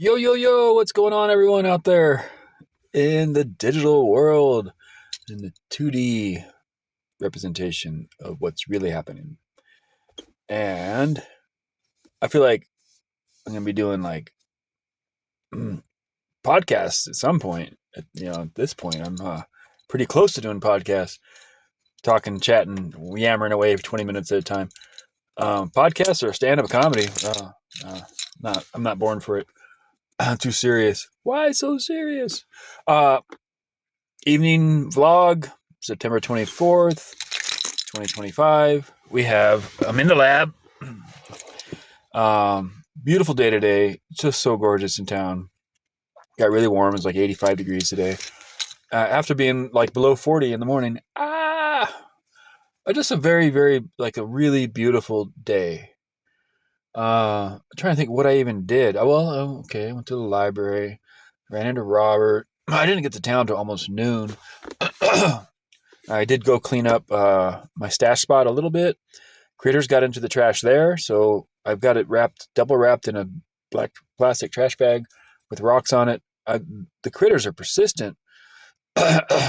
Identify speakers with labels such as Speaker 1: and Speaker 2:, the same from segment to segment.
Speaker 1: Yo, yo, yo, what's going on, everyone out there in the digital world, in the 2D representation of what's really happening? And I feel like I'm going to be doing like podcasts at some point. At this point, I'm pretty close to doing podcasts, talking, chatting, yammering away for 20 minutes at a time. Podcasts or stand up comedy. I'm not born for it. Too serious. Why so serious? Uh, Evening vlog, September 24th, 2025. I'm in the lab. Beautiful day today. Just so gorgeous in town. Got really warm. It's like 85 degrees today. After being like below 40 in the morning. Just a very, very, like a really beautiful day. I'm trying to think what I even did. Okay. I went to the library, ran into Robert. I didn't get to town till almost noon. I did go clean up my stash spot a little bit. Critters got into the trash there, so I've got it double wrapped in a black plastic trash bag with rocks on it. The critters are persistent.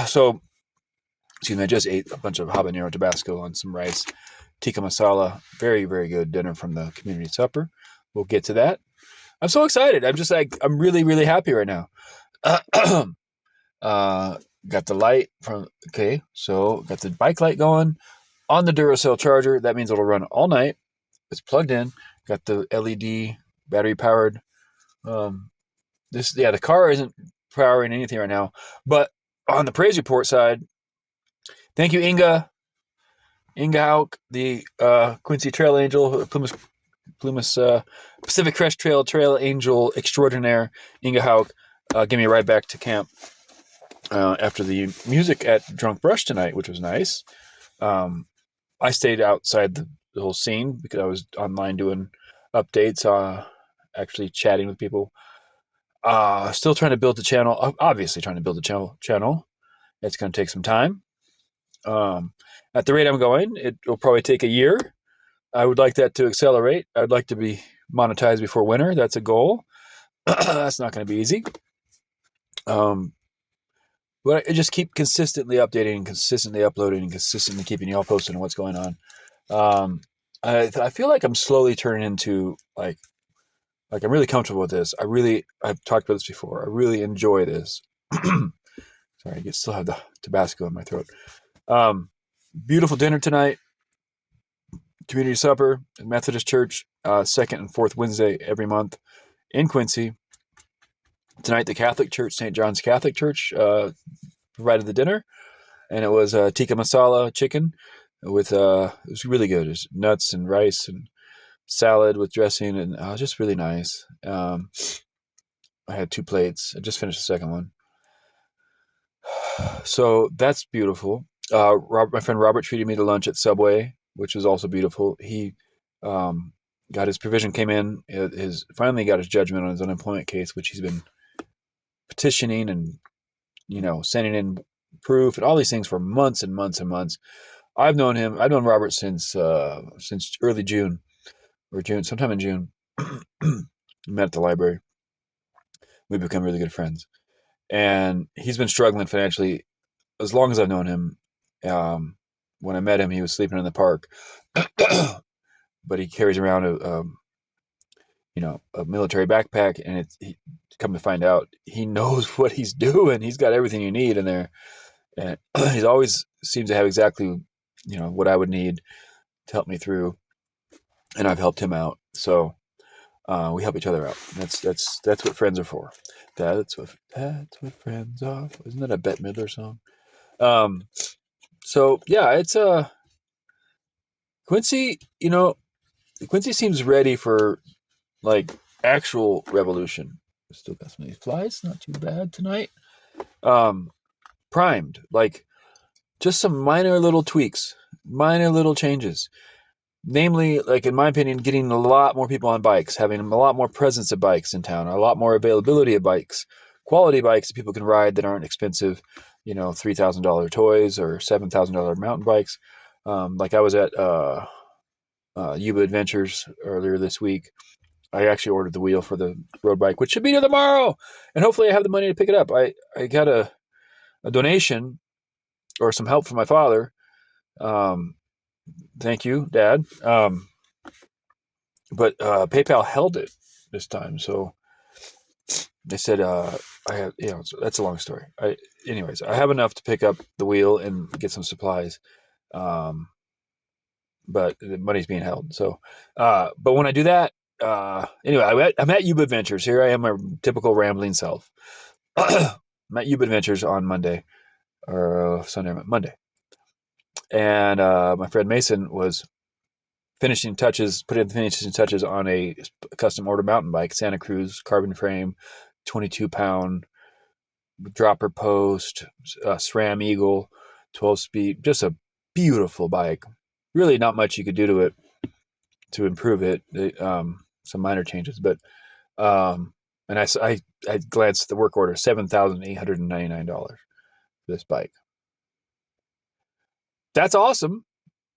Speaker 1: So, excuse me, I just ate a bunch of habanero Tabasco on some rice, tikka masala. Very, very good dinner from the community supper. We'll get to that. I'm so excited. I'm really, really happy right now. Got the light got the bike light going on the Duracell charger. That means it'll run all night. It's plugged in. Got the LED battery powered. The car isn't powering anything right now, but on the praise report side, thank you, Inge Hauk, the Quincy Trail Angel, Plumas Pacific Crest Trail Angel extraordinaire, Inge Hauk, give me a ride back to camp after the music at Drunk Brush tonight, which was nice. I stayed outside the whole scene because I was online doing updates, actually chatting with people. Still trying to build the channel. Obviously trying to build the channel. It's going to take some time. At the rate I'm going, it will probably take a year. I would like that to accelerate. I'd like to be monetized before winter. That's a goal. That's not going to be easy. But I just keep consistently updating and consistently uploading and consistently keeping you all posted on what's going on. I feel like I'm slowly turning into like I'm really comfortable with this. I've talked about this before. I really enjoy this. Sorry, I still have the Tabasco in my throat. Beautiful dinner tonight. Community supper at Methodist Church, second and fourth Wednesday every month in Quincy. Tonight, the Catholic Church, St. John's Catholic Church, provided the dinner, and it was tikka masala chicken with it was really good. It was nuts and rice and salad with dressing, and just really nice. I had 2 plates. I just finished the second one, so that's beautiful. My friend Robert treated me to lunch at Subway, which was also beautiful. He got his provision, came in, finally got his judgment on his unemployment case, which he's been petitioning and sending in proof and all these things for months and months and months. I've known Robert since early June or sometime in June. We met at the library. We've become really good friends, and he's been struggling financially as long as I've known him. When I met him, he was sleeping in the park, but he carries around a military backpack, and come to find out, he knows what he's doing. He's got everything you need in there, and he always seems to have exactly what I would need to help me through, and I've helped him out. So we help each other out. That's what friends are for. That's what friends are. Isn't that a Bette Midler song? So yeah, it's Quincy. Quincy seems ready for like actual revolution. Still got some of these flies. Not too bad tonight. Primed, like just some minor little tweaks, minor little changes. Namely, like in my opinion, getting a lot more people on bikes, having a lot more presence of bikes in town, a lot more availability of bikes, quality bikes that people can ride that aren't expensive, $3,000 toys or $7,000 mountain bikes. Like I was at Yuba Adventures earlier this week. I actually ordered the wheel for the road bike, which should be there tomorrow, and hopefully I have the money to pick it up. I got a donation or some help from my father. Thank you, Dad. But PayPal held it this time, so they said I have, so that's a long story. Anyways, I have enough to pick up the wheel and get some supplies, but the money's being held. So, but when I do that, anyway, I'm at Yuba Adventures. Here I am, my typical rambling self. I'm at Yuba Adventures on Monday or Monday, and my friend Mason was putting the finishing touches on a custom order mountain bike, Santa Cruz carbon frame, 22-pound dropper post, SRAM Eagle, 12-speed, just a beautiful bike. Really not much you could do to it to improve it. Some minor changes, but and I glanced at the work order, $7,899 for this bike. That's awesome.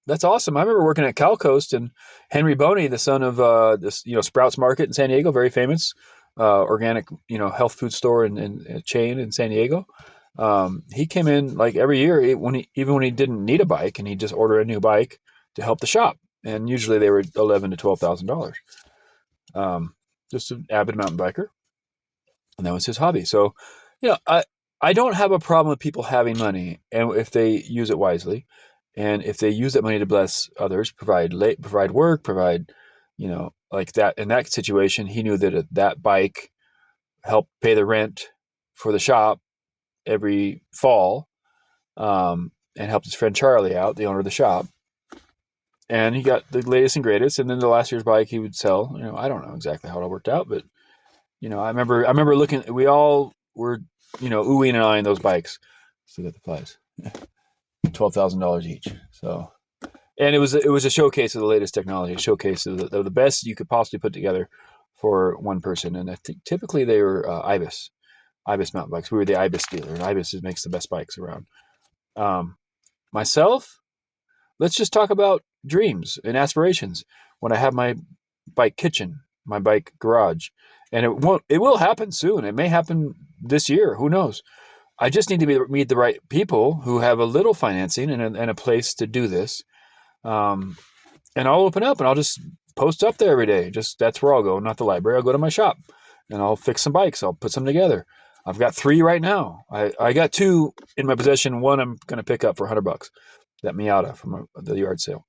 Speaker 1: That's awesome. I remember working at CalCoast, and Henry Boney, the son of this, Sprouts Market in San Diego, very famous organic, health food store and chain in San Diego. He came in like every year even when he didn't need a bike, and he just ordered a new bike to help the shop. And usually they were $11,000 to $12,000. Just an avid mountain biker, and that was his hobby. So, I don't have a problem with people having money, and if they use it wisely. And if they use that money to bless others, provide work, like that. In that situation, he knew that that bike helped pay the rent for the shop every fall, and helped his friend Charlie out, the owner of the shop. And he got the latest and greatest. And then the last year's bike he would sell. I don't know exactly how it all worked out, but I remember looking. We all were, oohing and eyeing those bikes. Still got the flies. $12,000 each. So, and it was a showcase of the latest technology, a showcase of the best you could possibly put together for one person. And I think typically they were Ibis mountain bikes. We were the Ibis dealer, and Ibis makes the best bikes around. Myself, let's just talk about dreams and aspirations. When I have my bike kitchen, my bike garage, and it will happen soon. It may happen this year. Who knows? I just need to meet the right people who have a little financing and a place to do this. And I'll open up and I'll just post up there every day. That's where I'll go, not the library. I'll go to my shop and I'll fix some bikes. I'll put some together. I've got 3 right now. I got 2 in my possession. One I'm going to pick up for $100. That Miata from the yard sale.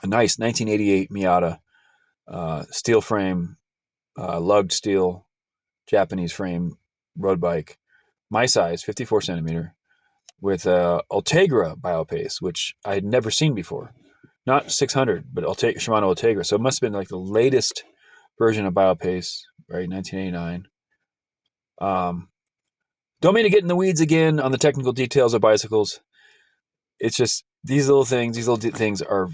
Speaker 1: A nice 1988 Miata, steel frame, lugged steel, Japanese frame road bike. My size, 54 centimeter, with Ultegra biopace, which I had never seen before. Not 600, but Shimano Ultegra. So it must have been like the latest version of biopace, right? 1989. Don't mean to get in the weeds again on the technical details of bicycles. It's just these little things are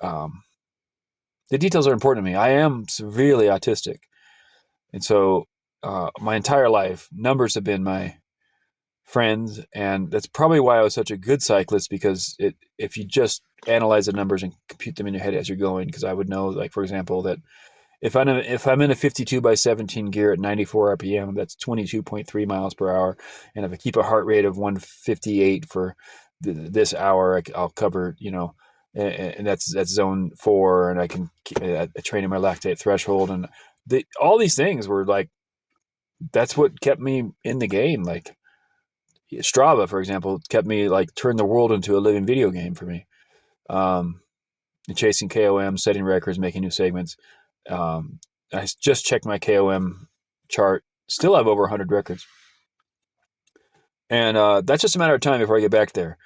Speaker 1: the details are important to me. I am severely autistic, and so my entire life, numbers have been my friends, and that's probably why I was such a good cyclist, because if you just analyze the numbers and compute them in your head as you're going, because I would know, like, for example, that if I'm in a 52/17 gear at 94 RPM, that's 22.3 miles per hour, and if I keep a heart rate of 158 for this hour, I'll cover, and that's zone 4, and I can train in my lactate threshold, and all these things were like, that's what kept me in the game. Like Strava, for example, kept me turned the world into a living video game for me. Chasing KOM, setting records, making new segments. I just checked my KOM chart. Still have over 100 records. And that's just a matter of time before I get back there.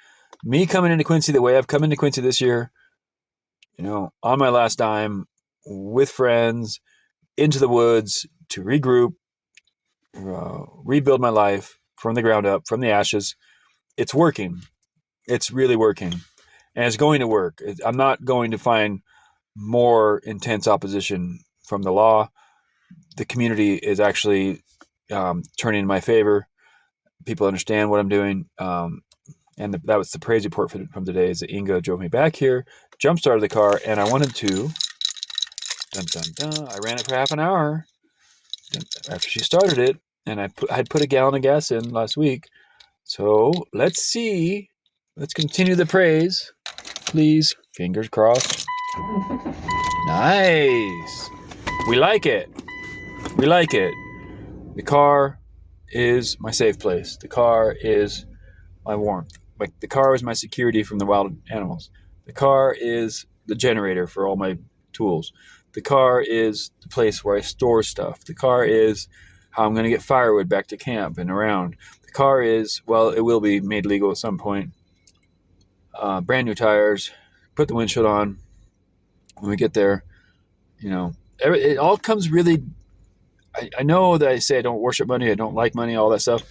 Speaker 1: Me coming into Quincy the way I've come into Quincy this year, on my last dime, with friends, into the woods to regroup, rebuild my life from the ground up, from the ashes. It's working. It's really working. And it's going to work. I'm not going to find more intense opposition from the law. The community is actually turning in my favor. People understand what I'm doing. And that was the praise report from today, is that Inge drove me back here, jump-started the car, and I wanted to Dun, dun, dun. I ran it for half an hour after she started it, and I'd put a gallon of gas in last week. So let's see. Let's continue the praise. Please, fingers crossed. Nice. We like it. We like it. The car is my safe place. The car is my warmth. Like, the car is my security from the wild animals. The car is the generator for all my tools. The car is the place where I store stuff. The car is how I'm going to get firewood back to camp and around. The car is, well, it will be made legal at some point. Brand new tires. Put the windshield on when we get there. It all comes really. I know that I say I don't worship money, I don't like money, all that stuff.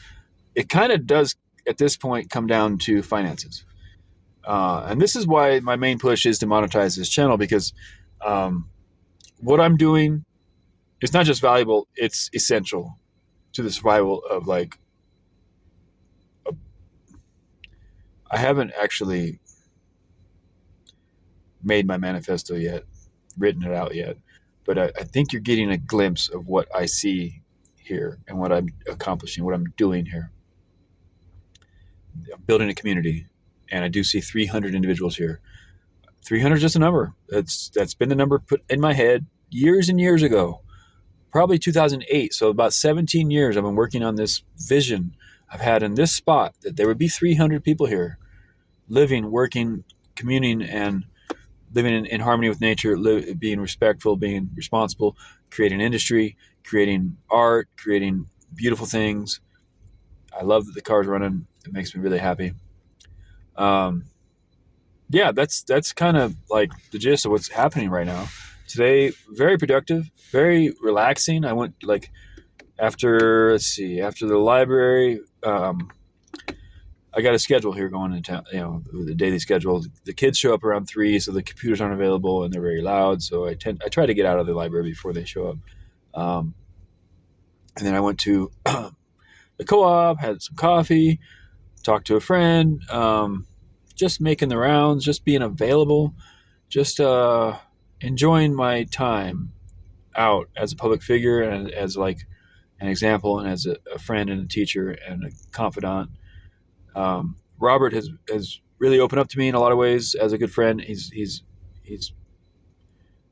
Speaker 1: It kind of does at this point come down to finances. And this is why my main push is to monetize this channel, because what I'm doing is not just valuable, it's essential to the survival of, like, I haven't actually made my manifesto yet, written it out yet, but I think you're getting a glimpse of what I see here and what I'm accomplishing, what I'm doing here. I'm building a community, and I do see 300 individuals here. 300 is just a number. That's been the number put in my head years and years ago, probably 2008. So about 17 years I've been working on this vision I've had in this spot, that there would be 300 people here, living, working, communing, and living in harmony with nature, being respectful, being responsible, creating industry, creating art, creating beautiful things. I love that the car's running. It makes me really happy. Yeah, that's kind of like the gist of what's happening right now. Today, very productive, very relaxing. I went, like, after the library. I got a schedule here going into town, the daily schedule. The kids show up around 3, so the computers aren't available and they're very loud. So I try to get out of the library before they show up. And then I went to the co-op, had some coffee, talked to a friend, just making the rounds, just being available, just enjoying my time out as a public figure and as, like, an example, and as a friend and a teacher and a confidant. Robert has really opened up to me in a lot of ways as a good friend. He's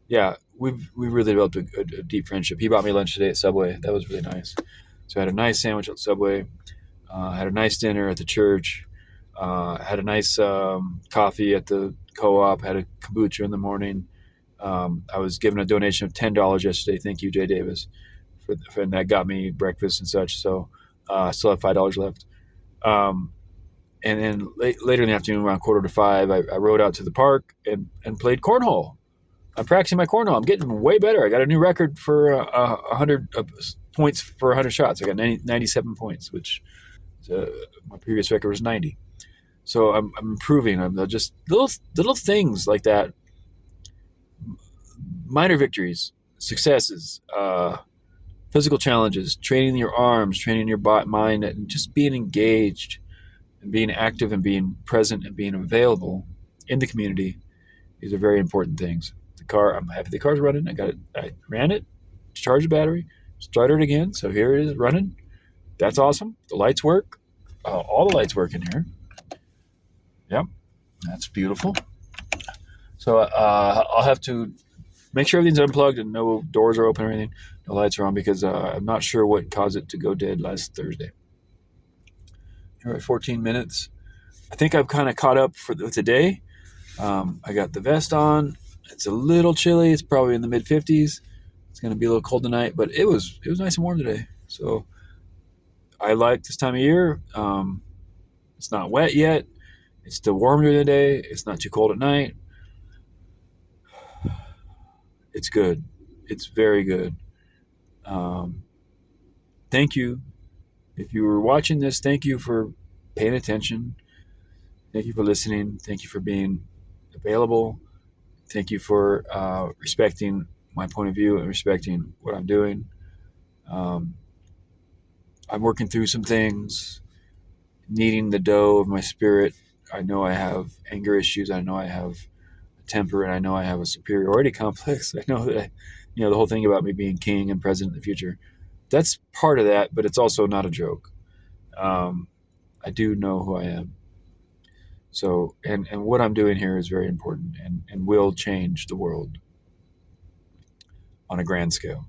Speaker 1: yeah, we've really developed a deep friendship. He bought me lunch today at Subway. That was really nice. So I had a nice sandwich at Subway. Had a nice dinner at the church. Had a nice coffee at the co-op. Had a kombucha in the morning. I was given a donation of $10 yesterday. Thank you, Jay Davis, and that got me breakfast and such. So I still have $5 left. And then later in the afternoon, around 4:45, I rode out to the park and played cornhole. I'm practicing my cornhole. I'm getting way better. I got a new record for 100 points for 100 shots. I got 97 points, which my previous record was 90. So I'm improving. I'm just little things like that, minor victories, successes, physical challenges, training your arms, training your mind, and just being engaged and being active and being present and being available in the community. These are very important things. The car, I'm happy the car's running. I ran it, charged the battery, started it again. So here it is running. That's awesome. The lights work. All the lights work in here. Yep, that's beautiful. So I'll have to make sure everything's unplugged and no doors are open or anything. No lights are on, because I'm not sure what caused it to go dead last Thursday. We're at 14 minutes. I think I've kind of caught up for the day. I got the vest on. It's a little chilly. It's probably in the mid 50s. It's going to be a little cold tonight, but it was nice and warm today. So I like this time of year. It's not wet yet. It's still warm during the day. It's not too cold at night. It's good. It's very good. Thank you. If you were watching this, thank you for paying attention. Thank you for listening. Thank you for being available. Thank you for respecting my point of view and respecting what I'm doing. I'm working through some things, kneading the dough of my spirit. I know I have anger issues. I know I have a temper, and I know I have a superiority complex. I know that the whole thing about me being king and president in the future. That's part of that, but it's also not a joke. I do know who I am. So, and what I'm doing here is very important and will change the world on a grand scale.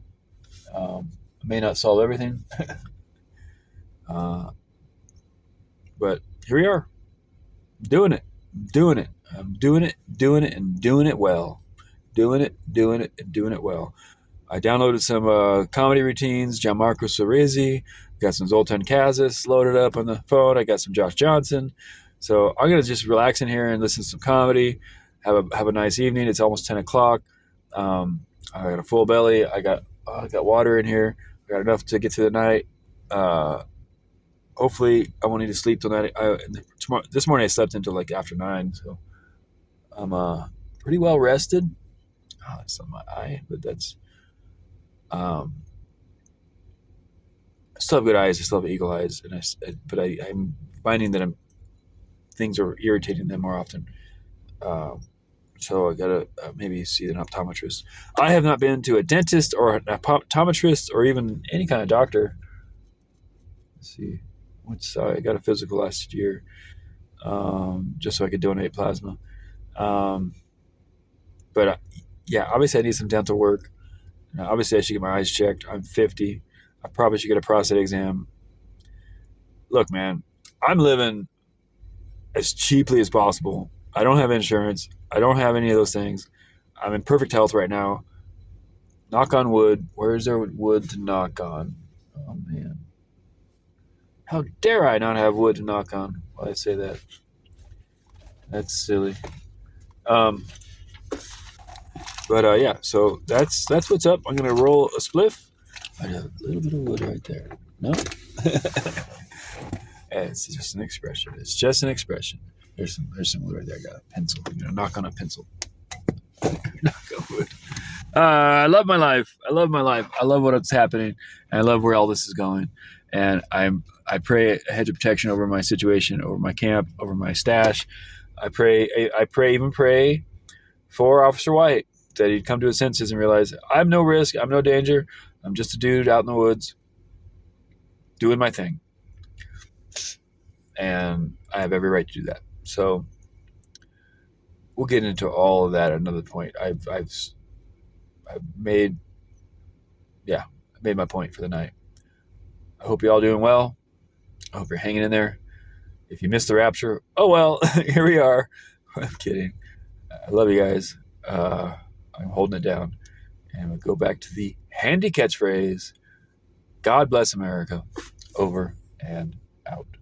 Speaker 1: I may not solve everything, uh, but here we are, doing it, doing it. I'm doing it, and doing it well. Doing it, and doing it well. I downloaded some comedy routines, Gianmarco Soresi, got some Zoltan Kazis loaded up on the phone. I got some Josh Johnson. So I'm gonna just relax in here and listen to some comedy. Have a nice evening. It's almost 10 o'clock. I got a full belly. I got water in here. I got enough to get through the night. Uh, Hopefully, I won't need to sleep till night. This morning I slept until like after 9, so I'm pretty well rested. Oh, it's on my eye, but that's um, I still have good eyes. I still have eagle eyes, I'm finding that things are irritating them more often. Um, so I gotta maybe see an optometrist. I have not been to a dentist or an optometrist or even any kind of doctor. Let's see, I got a physical last year, just so I could donate plasma. Um, but yeah, obviously I need some dental work. Obviously I should get my eyes checked. I'm 50. I probably should get a prostate exam. Look, man, I'm living as cheaply as possible. I don't have insurance. I don't have any of those things. I'm in perfect health right now. Knock on wood. Where is there wood to knock on? Oh, man. How dare I not have wood to knock on while I say that? That's silly. Um, but yeah, so that's what's up. I'm going to roll a spliff. I have a little bit of wood right there. No? It's just an expression. It's just an expression. There's some wood right there. I got a pencil. Knock on a pencil. Knock on wood. I love my life. I love my life. I love what's happening. And I love where all this is going. And I pray a hedge of protection over my situation, over my camp, over my stash. I pray for Officer White that he'd come to his senses and realize I'm no risk. I'm no danger. I'm just a dude out in the woods doing my thing. And I have every right to do that. So we'll get into all of that at another point. I've made my point for the night. I hope you're all doing well. I hope you're hanging in there. If you missed the rapture, oh well, here we are. I'm kidding. I love you guys. I'm holding it down. And we'll go back to the handy catchphrase, God bless America. Over and out.